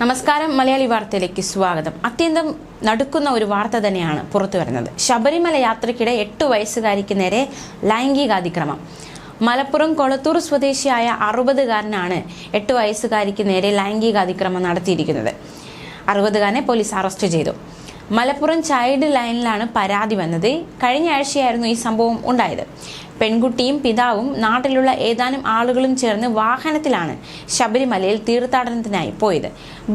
നമസ്കാരം. മലയാളി വാർത്തയിലേക്ക് സ്വാഗതം. അത്യന്തം നടുക്കുന്ന ഒരു വാർത്ത തന്നെയാണ് പുറത്തു വരുന്നത്. ശബരിമല യാത്രയ്ക്കിടെ 8 വയസ്സുകാരിക്ക് നേരെ ലൈംഗികാതിക്രമം. മലപ്പുറം കൊളത്തൂർ സ്വദേശിയായ 60-കാരനാണ് 8 വയസ്സുകാരിക്ക് നേരെ ലൈംഗികാതിക്രമം നടത്തിയിരിക്കുന്നത്. 60-കാരനെ പോലീസ് അറസ്റ്റ് ചെയ്തു. മലപ്പുറം ചൈൽഡ് ലൈനിലാണ് പരാതി വന്നത്. കഴിഞ്ഞ ആഴ്ചയായിരുന്നു ഈ സംഭവം ഉണ്ടായത്. പെൺകുട്ടിയും പിതാവും നാട്ടിലുള്ള ഏതാനും ആളുകളും ചേർന്ന് വാഹനത്തിലാണ് ശബരിമലയിൽ തീർത്ഥാടനത്തിനായി പോയത്.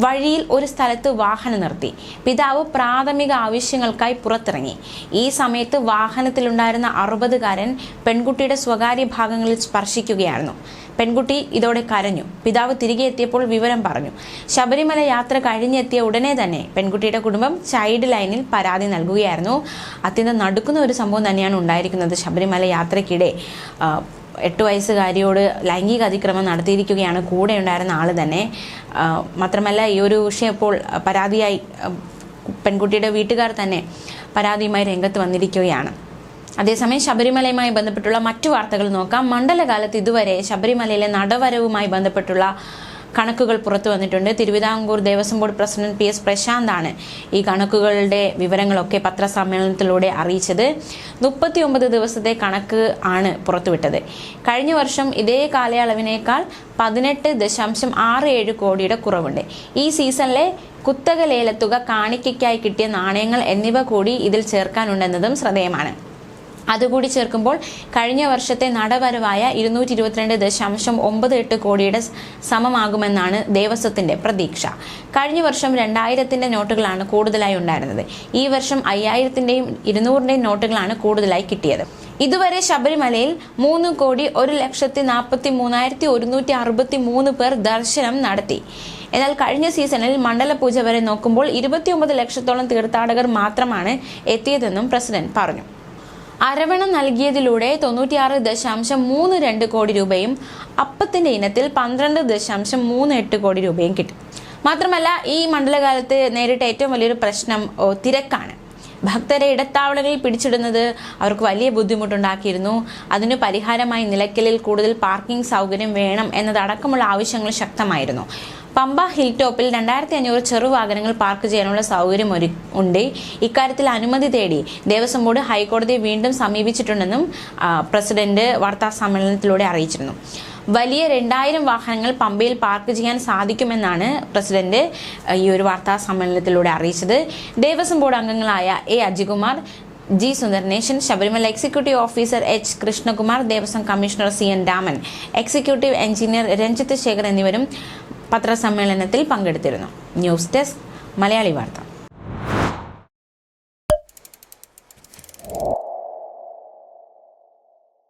വഴിയിൽ ഒരു സ്ഥലത്ത് വാഹനം നിർത്തി. പിതാവ് പ്രാഥമിക ആവശ്യങ്ങൾക്കായി പുറത്തിറങ്ങി. ഈ സമയത്ത് വാഹനത്തിലുണ്ടായിരുന്ന 60-കാരൻ പെൺകുട്ടിയുടെ സ്വകാര്യ ഭാഗങ്ങളിൽ സ്പർശിക്കുകയായിരുന്നു. പെൺകുട്ടി ഇതോടെ കരഞ്ഞു. പിതാവ് തിരികെ എത്തിയപ്പോൾ വിവരം പറഞ്ഞു. ശബരിമല യാത്ര കഴിഞ്ഞെത്തിയ ഉടനെ തന്നെ പെൺകുട്ടിയുടെ കുടുംബം ചൈൽഡ് ലൈനിൽ പരാതി നൽകുകയായിരുന്നു. അത്യന്തം നടുക്കുന്ന ഒരു സംഭവം തന്നെയാണ് ഉണ്ടായിരിക്കുന്നത്. ശബരിമല യാത്രയ്ക്കിടെ 8 വയസ്സുകാരിയോട് ലൈംഗിക അതിക്രമം നടത്തിയിരിക്കുകയാണ് കൂടെ ഉണ്ടായിരുന്ന ആൾ തന്നെ. മാത്രമല്ല, ഈ ഒരു വിഷയം ഇപ്പോൾ പരാതിയായി പെൺകുട്ടിയുടെ വീട്ടുകാർ തന്നെ പരാതിയുമായി രംഗത്ത് വന്നിരിക്കുകയാണ്. അതേസമയം ശബരിമലയുമായി ബന്ധപ്പെട്ടുള്ള മറ്റു വാർത്തകൾ നോക്കാം. മണ്ഡലകാലത്ത് ഇതുവരെ ശബരിമലയിലെ നടവരവുമായി ബന്ധപ്പെട്ടുള്ള കണക്കുകൾ പുറത്തു വന്നിട്ടുണ്ട്. Thiruvithamkoor Devaswom board president PS പ്രശാന്താണ് ഈ കണക്കുകളുടെ വിവരങ്ങളൊക്കെ പത്രസമ്മേളനത്തിലൂടെ അറിയിച്ചത്. 39 ദിവസത്തെ കണക്ക് ആണ് പുറത്തുവിട്ടത്. കഴിഞ്ഞ വർഷം ഇതേ കാലയളവിനേക്കാൾ 18.67 കോടിയുടെ കുറവുണ്ട്. ഈ സീസണിലെ കുത്തക ലേലത്തുക, കാണിക്കയ്ക്കായി കിട്ടിയ നാണയങ്ങൾ എന്നിവ കൂടി ഇതിൽ ചേർക്കാനുണ്ടെന്നതും ശ്രദ്ധേയമാണ്. അതുകൂടി ചേർക്കുമ്പോൾ കഴിഞ്ഞ വർഷത്തെ നടവരവായ 222.98 കോടിയുടെ സമമാകുമെന്നാണ് ദേവസ്വത്തിന്റെ പ്രതീക്ഷ. കഴിഞ്ഞ വർഷം 2000-ന്റെ നോട്ടുകളാണ് കൂടുതലായി ഉണ്ടായിരുന്നത്. ഈ വർഷം 5000-ന്റെയും 200-ന്റെയും നോട്ടുകളാണ് കൂടുതലായി കിട്ടിയത്. ഇതുവരെ ശബരിമലയിൽ 3,43,163 പേർ ദർശനം നടത്തി. എന്നാൽ കഴിഞ്ഞ സീസണിൽ മണ്ഡലപൂജ വരെ നോക്കുമ്പോൾ 29 ലക്ഷത്തോളം തീർത്ഥാടകർ മാത്രമാണ് എത്തിയതെന്നും പ്രസിഡന്റ് പറഞ്ഞു. അരവണം നൽകിയതിലൂടെ 96.32 കോടി രൂപയും അപ്പത്തിന്റെ ഇനത്തിൽ 12.38 കോടി രൂപയും കിട്ടി. മാത്രമല്ല, ഈ മണ്ഡലകാലത്ത് നേരിട്ട ഏറ്റവും വലിയൊരു പ്രശ്നം തിരക്കാണ്. ഭക്തരെ ഇടത്താവളങ്ങളിൽ പിടിച്ചിടുന്നത് അവർക്ക് വലിയ ബുദ്ധിമുട്ടുണ്ടാക്കിയിരുന്നു. അതിനു പരിഹാരമായി നിലയ്ക്കലിൽ കൂടുതൽ പാർക്കിംഗ് സൗകര്യം വേണം എന്നതടക്കമുള്ള ആവശ്യങ്ങൾ ശക്തമായിരുന്നു. പമ്പ ഹിൽ ടോപ്പിൽ 2500 ചെറുവാഹനങ്ങൾ പാർക്ക് ചെയ്യാനുള്ള സൗകര്യം ഉണ്ട്. ഇക്കാര്യത്തിൽ അനുമതി തേടി ദേവസ്വം ബോർഡ് ഹൈക്കോടതിയെ വീണ്ടും സമീപിച്ചിട്ടുണ്ടെന്നും പ്രസിഡന്റ് വാർത്താ സമ്മേളനത്തിലൂടെ അറിയിച്ചിരുന്നു. വലിയ 2000 വാഹനങ്ങൾ പമ്പയിൽ പാർക്ക് ചെയ്യാൻ സാധിക്കുമെന്നാണ് പ്രസിഡന്റ് ഈ ഒരു വാർത്താ സമ്മേളനത്തിലൂടെ അറിയിച്ചത്. ദേവസ്വം ബോർഡ് അംഗങ്ങളായ A. Ajikumar, G. Sundaranesan, Sabarimala executive officer H. Krishnakumar, Devaswom commissioner CN Raman, executive engineer Ranjith Sekhar എന്നിവരും പത്രസമ്മേളനത്തിൽ പങ്കെടുത്തിരുന്നു. ന്യൂസ് ഡെസ്ക്, മലയാളി വാർത്ത.